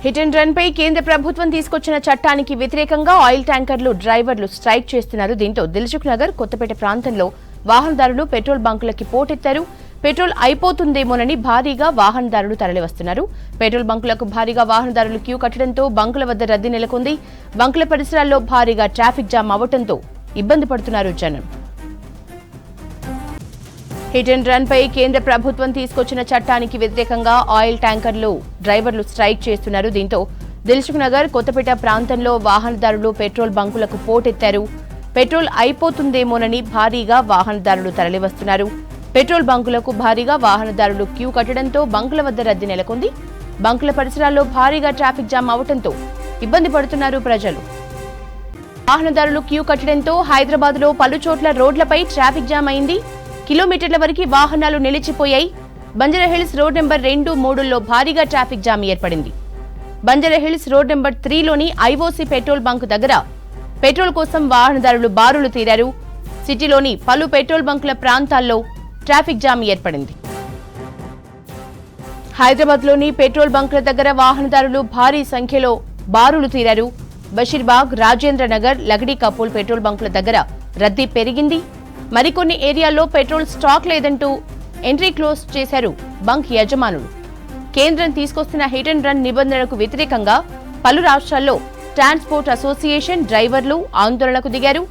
Hit and run పై కేంద్ర ప్రభుత్వం తీసుకొచ్చిన చట్టానికి వ్యతిరేకంగా ఆయిల్ ట్యాంకర్లు డ్రైవర్లు స్ట్రైక్ చేస్తున్నారు. దీంతో దిల్సుఖ్ నగర్ కొత్తపేట ప్రాంతంలో వాహనదారులు పెట్రోల్ బంకులకి పోటెత్తారు. పెట్రోల్ అయిపోతుందేమోనని భారీగా వాహనదారులు తరలివస్తున్నారు. పెట్రోల్ బంకులకు భారీగా వాహనదారులు క్యూ కట్టడంతో బంకుల వద్ద రద్దీ నెలకొంది. బంకుల పరిసరాల్లో భారీగా ట్రాఫిక్ జామ్ అవ్వడంతో ఇబ్బంది పడుతున్నారు జనం. హిట్ అండ్ రన్ పై కేంద్ర ప్రభుత్వం తీసుకొచ్చిన చట్టానికి వ్యతిరేకంగా ఆయిల్ ట్యాంకర్లు డ్రైవర్లు స్ట్రైక్ చేస్తున్నారు. దీంతో దిల్సుఖ్ నగర్ కొత్తపేట ప్రాంతంలో వాహనదారులు పెట్రోల్ బంకులకు పోటెత్తారు. పెట్రోల్ అయిపోతుందేమోనని భారీగా వాహనదారులు తరలివస్తున్నారు. పెట్రోల్ బంకులకు భారీగా వాహనదారులు క్యూ కట్టడంతో బంకుల వద్ద రద్దీ నెలకొంది. బంకుల పరిసరాల్లో భారీగా ట్రాఫిక్ జామ్ అవడంతో ఇబ్బంది పడుతున్నారు ప్రజలు. వాహనదారులు క్యూ కట్టడంతో హైదరాబాద్ లో పలు చోట్ల రోడ్లపై ట్రాఫిక్ జామ్ అయింది. కిలోమీటర్ల వరకు వాహనాలు నిలిచిపోయాయి. బంజారాహిల్స్ రోడ్ నెంబర్ 2, 3లో భారీగా ట్రాఫిక్ జామ్ ఏర్పడింది. బంజారాహిల్స్ రోడ్ నెంబర్ 3లోని ఐఓసీ పెట్రోల్ బంక్ దగ్గర పెట్రోల్ కోసం వాహనదారులు బారులు తీరారు. సిటీలోని పలు పెట్రోల్ బంకుల ప్రాంతాల్లో ట్రాఫిక్ జామ్ ఏర్పడింది. హైదరాబాద్లోని పెట్రోల్ బంకుల దగ్గర వాహనదారులు భారీ సంఖ్యలో బారులు తీరారు. బషీర్బాగ్, రాజేంద్ర నగర్, లగడీ కపూల్ పెట్రోల్ బంకుల దగ్గర రద్దీ పెరిగింది. మరికొన్ని ఏరియాల్లో పెట్రోల్ స్టాక్ లేదంటూ ఎంట్రీ క్లోజ్ చేశారు బంక్ యజమానులు. కేంద్రం తీసుకొస్తున్న హిట్ అండ్ రన్ నిబంధనలకు వ్యతిరేకంగా పలు రాష్ట్రాల్లో ట్రాన్స్పోర్ట్ అసోసియేషన్ డ్రైవర్లు ఆందోళనకు దిగారు.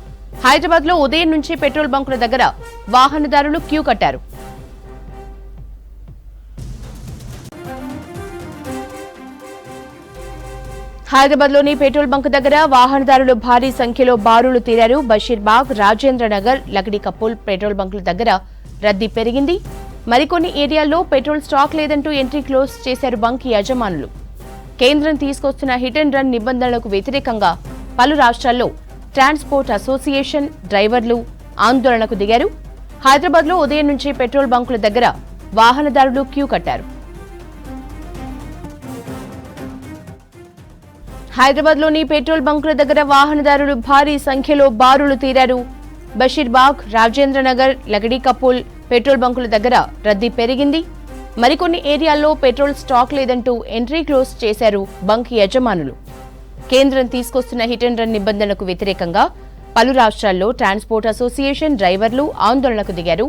హైదరాబాద్ లో ఉదయం నుంచి పెట్రోల్ బంకుల దగ్గర వాహనదారులు క్యూ కట్టారు. హైదరాబాద్ లోని పెట్రోల్ బంక్ దగ్గర వాహనదారులు భారీ సంఖ్యలో బారులు తీరారు. బషీర్బాగ్, రాజేంద్ర నగర్, లగడీ కపూల్ పెట్రోల్ బంకుల దగ్గర రద్దీ పెరిగింది. మరికొన్ని ఏరియాల్లో పెట్రోల్ స్టాక్ లేదంటూ ఎంట్రీ క్లోజ్ చేశారు బంక్ యజమానులు. కేంద్రం తీసుకొస్తున్న హిట్ అండ్ రన్ నిబంధనలకు వ్యతిరేకంగా పలు రాష్ట్రాల్లో ట్రాన్స్పోర్ట్ అసోసియేషన్ డ్రైవర్లు ఆందోళనకు దిగారు. హైదరాబాద్ లో ఉదయం నుంచి పెట్రోల్ బంకుల దగ్గర వాహనదారులు క్యూ కట్టారు. హైదరాబాద్ లోని పెట్రోల్ బంకుల దగ్గర వాహనదారులు భారీ సంఖ్యలో బారులు తీరారు. బషీర్బాగ్, రాజేంద్ర నగర్, లగడీ కపూల్ పెట్రోల్ బంకుల దగ్గర రద్దీ పెరిగింది. మరికొన్ని ఏరియాల్లో పెట్రోల్ స్టాక్ లేదంటూ ఎంట్రీ క్లోజ్ చేశారు బంక్ యజమానులు. కేంద్రం తీసుకొస్తున్న హిట్ అండ్ రన్ నిబంధనలకు వ్యతిరేకంగా పలు రాష్ట్రాల్లో ట్రాన్స్పోర్ట్ అసోసియేషన్ డ్రైవర్లు ఆందోళనకు దిగారు.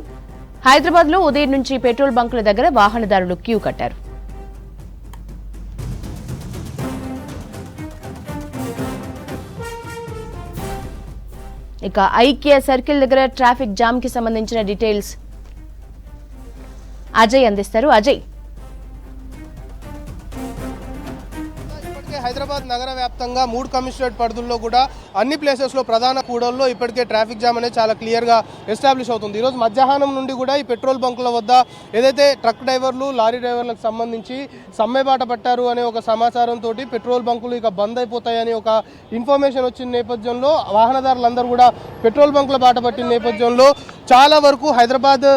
హైదరాబాద్ లో ఉదయం నుంచి పెట్రోల్ బంకుల దగ్గర వాహనదారులు క్యూ కట్టారు. ఇక ఐక్య సర్కిల్ దగ్గర ట్రాఫిక్ జామ్ కి సంబంధించిన డీటెయిల్స్ అజయ్ అందిస్తారు. అజయ్, హైదరాబాద్ నగర వ్యాప్తంగా 3 కమిషనరేట్ పరిధుల్లో కూడా అన్ని ప్లేసెస్లో ప్రధాన కూడల్లో ఇప్పటికే ట్రాఫిక్ జామ్ అనేది చాలా క్లియర్గా ఎస్టాబ్లిష్ అవుతుంది. ఈరోజు మధ్యాహ్నం నుండి కూడా ఈ పెట్రోల్ బంకుల వద్ద ఏదైతే ట్రక్ డ్రైవర్లు, లారీ డ్రైవర్లకు సంబంధించి సమ్మెబాట పట్టారు అనే ఒక సమాచారంతో పెట్రోల్ బంకులు ఇక బంద్ అయిపోతాయని ఒక ఇన్ఫర్మేషన్ వచ్చిన నేపథ్యంలో వాహనదారులందరూ కూడా పెట్రోల్ బంకుల బాట పట్టిన నేపథ్యంలో చాలా వరకు హైదరాబాద్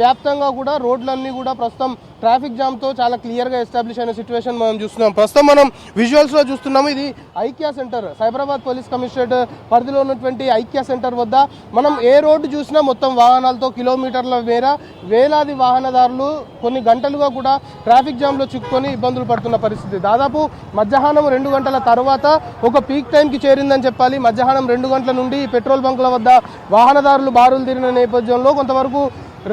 వ్యాప్తంగా కూడా రోడ్లన్నీ కూడా ప్రస్తుతం ట్రాఫిక్ జామ్తో చాలా క్లియర్గా ఎస్టాబ్లిష్ అయిన సిచ్యువేషన్ మనం చూస్తున్నాం. ప్రస్తుతం మనం విజువల్స్లో చూస్తున్నాము. ఇది ఐక్య సెంటర్, సైబరాబాద్ పోలీస్ కమిషనరేట్ పరిధిలో ఉన్నటువంటి ఐక్య సెంటర్ వద్ద మనం ఏ రోడ్డు చూసినా మొత్తం వాహనాలతో కిలోమీటర్ల మేర వేలాది వాహనదారులు కొన్ని గంటలుగా కూడా ట్రాఫిక్ జామ్లో చిక్కుకొని ఇబ్బందులు పడుతున్న పరిస్థితి. దాదాపు మధ్యాహ్నం 2 గంటల తర్వాత ఒక పీక్ టైంకి చేరిందని చెప్పాలి. మధ్యాహ్నం 2 గంటల నుండి పెట్రోల్ బంకుల వద్ద వాహనదారులు బారులు తీరిన నేపథ్యంలో కొంతవరకు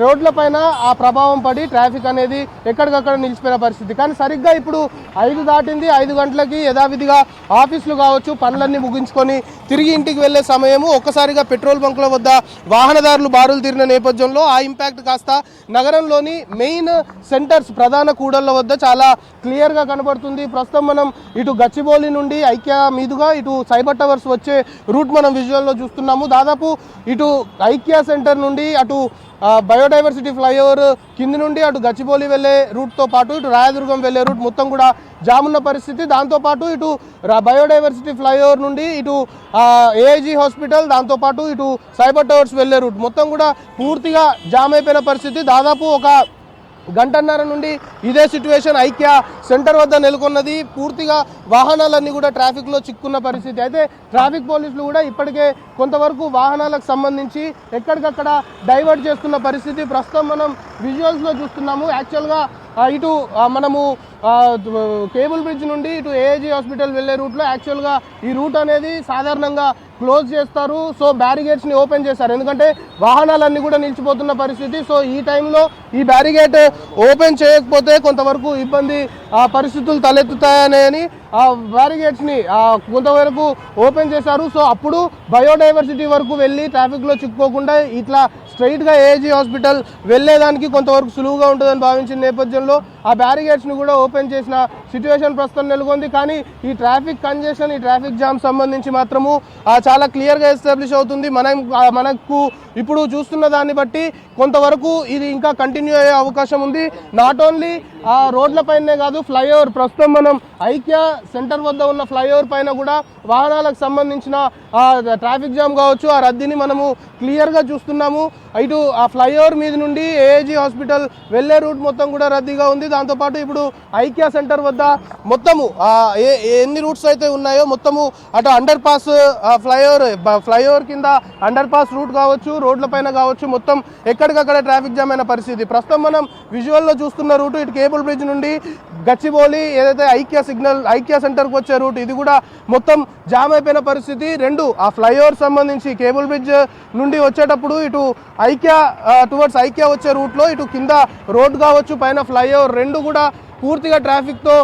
రోడ్లపైన ఆ ప్రభావం పడి ట్రాఫిక్ అనేది ఎక్కడికక్కడ నిలిచిపోయిన పరిస్థితి. కానీ సరిగ్గా ఇప్పుడు 5 దాటింది. 5 గంటలకి యథావిధిగా ఆఫీసులు కావచ్చు పనులన్నీ ముగించుకొని తిరిగి ఇంటికి వెళ్లే సమయము ఒక్కసారిగా పెట్రోల్ బంకుల వద్ద వాహనదారులు బారులు తీరిన నేపథ్యంలో ఆ ఇంపాక్ట్ కాస్త నగరంలోని మెయిన్ సెంటర్స్, ప్రధాన కూడళ్ల వద్ద చాలా క్లియర్గా కనబడుతుంది. ప్రస్తుతం మనం ఇటు గచ్చిబౌలి నుండి ఐక్య మీదుగా ఇటు సైబర్ టవర్స్ వచ్చే రూట్ మనం విజువల్లో చూస్తున్నాము. దాదాపు ఇటు ఐక్య సెంటర్ నుండి అటు బయోడైవర్సిటీ ఫ్లైఓవర్ కింది నుండి అటు గచ్చిబౌలి వెళ్లే రూట్తో పాటు ఇటు రాయదుర్గం వెళ్లే రూట్ మొత్తం కూడా జామ్ ఉన్న పరిస్థితి. దాంతోపాటు ఇటు బయోడైవర్సిటీ ఫ్లైఓవర్ నుండి ఇటు ఏఐజీ హాస్పిటల్, దాంతోపాటు ఇటు సైబర్ టవర్స్ వెళ్లే రూట్ మొత్తం కూడా పూర్తిగా జామ్ అయిపోయిన పరిస్థితి. దాదాపు ఒక గంటన్నర నుండి ఇదే సిచ్యువేషన్ ఐక్య సెంటర్ వద్ద నెలకొన్నది. పూర్తిగా వాహనాలన్నీ కూడా ట్రాఫిక్లో చిక్కున్న పరిస్థితి. అయితే ట్రాఫిక్ పోలీసులు కూడా ఇప్పటికే కొంతవరకు వాహనాలకు సంబంధించి ఎక్కడికక్కడ డైవర్ట్ చేస్తున్న పరిస్థితి ప్రస్తుతం మనం విజువల్స్లో చూస్తున్నాము. యాక్చువల్గా ఇటు మనము కేబుల్ బ్రిడ్జ్ నుండి ఇటు ఏఏజీ హాస్పిటల్ వెళ్ళే రూట్లో యాక్చువల్గా ఈ రూట్ అనేది సాధారణంగా క్లోజ్ చేస్తారు. సో బ్యారిగేట్స్ని ఓపెన్ చేస్తారు, ఎందుకంటే వాహనాలన్నీ కూడా నిలిచిపోతున్న పరిస్థితి. సో ఈ టైంలో ఈ బ్యారిగేట్ ఓపెన్ చేయకపోతే కొంతవరకు ఇబ్బంది పరిస్థితులు తలెత్తుతాయని ఆ బ్యారిగేట్స్ని కొంతవరకు ఓపెన్ చేశారు. సో అప్పుడు బయోడైవర్సిటీ వరకు వెళ్ళి ట్రాఫిక్లో చిక్కుకోకుండా ఇట్లా స్ట్రైట్గా ఏఏజీ హాస్పిటల్ వెళ్ళేదానికి కొంతవరకు సులువుగా ఉంటుందని భావించిన నేపథ్యంలో ఆ బ్యారిగేట్స్ని కూడా ఓపెన్ చేసిన సిచ్యువేషన్ ప్రస్తుతం నెలకొంది. కానీ ఈ ట్రాఫిక్ కంజెషన్, ఈ ట్రాఫిక్ జామ్ సంబంధించి మాత్రము చాలా క్లియర్గా ఎస్టాబ్లిష్ అవుతుంది. మనకు ఇప్పుడు చూస్తున్న దాన్ని బట్టి కొంతవరకు ఇది ఇంకా కంటిన్యూ అయ్యే అవకాశం ఉంది. నాట్ ఓన్లీ ఆ రోడ్లపైనే కాదు, ఫ్లైఓవర్ ప్రస్తుతం మనం ఐక్య సెంటర్ వద్ద ఉన్న ఫ్లైఓవర్ పైన కూడా వాహనాలకు సంబంధించిన ట్రాఫిక్ జామ్ కావచ్చు, ఆ రద్దీని మనము క్లియర్గా చూస్తున్నాము. ఇటు ఆ ఫ్లైఓవర్ మీద నుండి ఏఏజీ హాస్పిటల్ వెళ్ళే రూట్ మొత్తం కూడా రద్దీగా ఉంది. దాంతోపాటు ఇప్పుడు ఐక్య సెంటర్ వద్ద మొత్తము ఎన్ని రూట్స్ అయితే ఉన్నాయో మొత్తము అటు అండర్ పాస్ ఫ్లైఓవర్ కింద అండర్ పాస్ రూట్ కావచ్చు, రోడ్ల పైన కావచ్చు, మొత్తం ఎక్కడికక్కడ ట్రాఫిక్ జామ్ అయిన పరిస్థితి. ప్రస్తుతం మనం విజువల్లో చూస్తున్న రూటు ఇటు కేబుల్ బ్రిడ్జ్ నుండి గచ్చిబౌలి ఏదైతే ఐక్య సెంటర్కి వచ్చే రూట్ ఇది కూడా మొత్తం జామ్ అయిపోయిన పరిస్థితి. రెండు ఆ ఫ్లైఓవర్ సంబంధించి కేబుల్ బ్రిడ్జ్ నుండి వచ్చేటప్పుడు ఇటు ఐక్య టువర్డ్స్ ఐక్య వచ్చే రూట్లో ఇటు కింద రోడ్ కావచ్చు, పైన ఫ్లైఓవర్ రెండు కూడా పూర్తిగా ట్రాఫిక్తో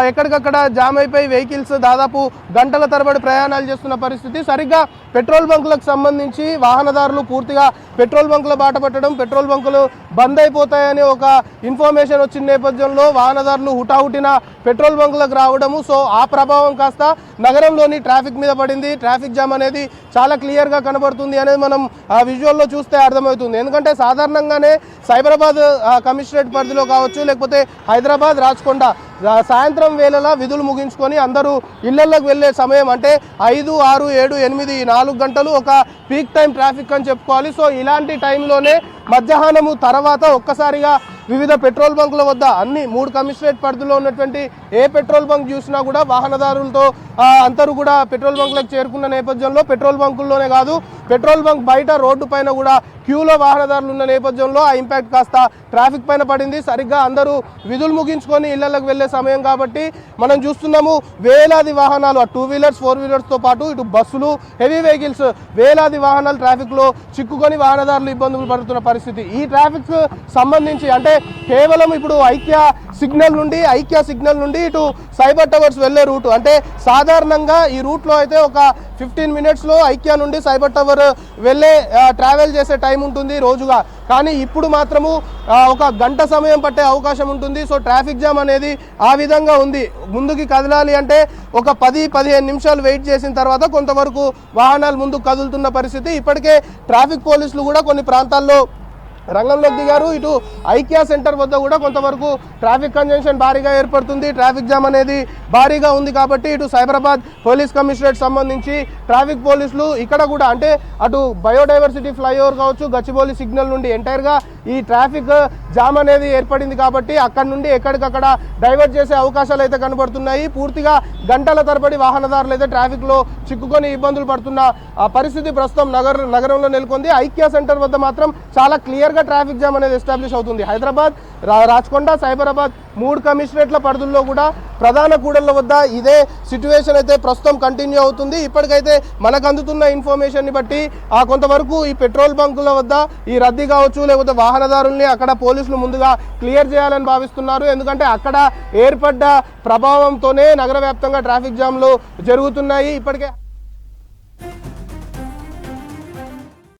ఎక్కడికక్కడ జామ్ అయిపోయి వెహికల్స్ దాదాపు గంటల తరబడి ప్రయాణాలు చేస్తున్న పరిస్థితి. సరిగ్గా పెట్రోల్ బంకులకు సంబంధించి వాహనదారులు పూర్తిగా పెట్రోల్ బంకుల బాట పట్టడం, పెట్రోల్ బంకులు బంద్ అయిపోతాయని ఒక ఇన్ఫర్మేషన్ వచ్చిన నేపథ్యంలో వాహనదారులు హుటాహుటిన పెట్రోల్ బంకులకు రావడము. సో ఆ ప్రభావం కాస్త నగరంలోని ట్రాఫిక్ మీద పడింది. ట్రాఫిక్ జామ్ అనేది చాలా క్లియర్గా కనబడుతుంది అనేది మనం ఆ విజువల్లో చూస్తే అర్థమవుతుంది. ఎందుకంటే సాధారణంగానే సైబరాబాద్ కమిషనరేట్ పరిధిలో కావచ్చు, లేకపోతే హైదరాబాద్ రాచకొండ సాయంత్రం వేళలా విధులు ముగించుకొని అందరూ ఇళ్లలోకి వెళ్ళే సమయం అంటే 5, 6, 7, 8, 4 గంటలు ఒక పీక్ టైం ట్రాఫిక్ అని చెప్పుకోవాలి. సో ఇలాంటి టైంలోనే మధ్యాహ్నము తర్వాత ఒక్కసారిగా వివిధ పెట్రోల్ బంకుల వద్ద అన్ని 3 కమిషనరేట్ పరిధిలో ఉన్నటువంటి ఏ పెట్రోల్ బంక్ చూసినా కూడా వాహనదారులతో అందరూ కూడా పెట్రోల్ బంకులకు చేరుకున్న నేపథ్యంలో పెట్రోల్ బంకుల్లోనే కాదు, పెట్రోల్ బంక్ బయట రోడ్డు పైన కూడా క్యూలో వాహనదారులు ఉన్న నేపథ్యంలో ఆ ఇంపాక్ట్ కాస్త ట్రాఫిక్ పైన పడింది. సరిగ్గా అందరూ విధులు ముగించుకొని ఇళ్లలోకి వెళ్ళే సమయం కాబట్టి మనం చూస్తున్నాము వేలాది వాహనాలు, 2 వీలర్స్ 4 వీలర్స్తో పాటు ఇటు బస్సులు, హెవీ వెహికల్స్ వేలాది వాహనాలు ట్రాఫిక్లో చిక్కుకొని వాహనదారులు ఇబ్బందులు పడుతున్న పరిస్థితి. ఈ ట్రాఫిక్ సంబంధించి అంటే కేవలం ఇప్పుడు ఐక్య సిగ్నల్ నుండి ఇటు సైబర్ టవర్స్ వెళ్ళే రూటు అంటే సాధారణంగా ఈ రూట్లో అయితే ఒక 15 మినిట్స్లో ఐక్య నుండి సైబర్ టవర్ వెళ్ళే ట్రావెల్ చేసే టైం ఉంటుంది రోజుగా. కానీ ఇప్పుడు మాత్రము ఒక గంట సమయం పట్టే అవకాశం ఉంటుంది. సో ట్రాఫిక్ జామ్ అనేది ఆ విధంగా ఉంది. ముందుకి కదలాలి అంటే ఒక 10-15 నిమిషాలు వెయిట్ చేసిన తర్వాత కొంతవరకు వాహనాలు ముందుకు కదులుతున్న పరిస్థితి. ఇప్పటికే ట్రాఫిక్ పోలీసులు కూడా కొన్ని ప్రాంతాల్లో రంగంలోకి దిగారు. ఇటు ఐక్య సెంటర్ వద్ద కూడా కొంతవరకు ట్రాఫిక్ కంజెషన్ భారీగా ఏర్పడుతుంది. ట్రాఫిక్ జామ్ అనేది భారీగా ఉంది కాబట్టి ఇటు సైబరాబాద్ పోలీస్ కమిషనరేట్ సంబంధించి ట్రాఫిక్ పోలీసులు ఇక్కడ కూడా అంటే అటు బయోడైవర్సిటీ ఫ్లైఓవర్ కావచ్చు, గచ్చిబౌలి సిగ్నల్ నుండి ఎంటైర్గా ఈ ట్రాఫిక్ జామ్ అనేది ఏర్పడింది కాబట్టి అక్కడ నుండి ఎక్కడికక్కడ డైవర్ట్ చేసే అవకాశాలు అయితే కనబడుతున్నాయి. పూర్తిగా గంటల తరబడి వాహనదారులు అయితే ట్రాఫిక్లో చిక్కుకొని ఇబ్బందులు పడుతున్న పరిస్థితి ప్రస్తుతం నగరంలో నెలకొంది. ఐక్య సెంటర్ వద్ద మాత్రం చాలా క్లియర్గా ట్రాఫిక్ జామ్ అనేది ఎస్టాబ్లిష్ అవుతుంది. హైదరాబాద్, రాచకొండ, సైబరాబాద్ 3 కమిషనరేట్ల పరిధుల్లో కూడా ప్రధాన కూడళ్ల వద్ద ఇదే సిచ్యువేషన్ అయితే ప్రస్తుతం కంటిన్యూ అవుతుంది. ఇప్పటికైతే మనకు అందుతున్న ఇన్ఫర్మేషన్ని బట్టి కొంతవరకు ఈ పెట్రోల్ బంకుల వద్ద ఈ రద్దీ కావచ్చు, లేకపోతే వాహనదారుల్ని అక్కడ పోలీసులు ముందుగా క్లియర్ చేయాలని భావిస్తున్నారు. ఎందుకంటే అక్కడ ఏర్పడ్డ ప్రభావంతోనే నగర వ్యాప్తంగా ట్రాఫిక్ జామ్లు జరుగుతున్నాయి. ఇప్పటికే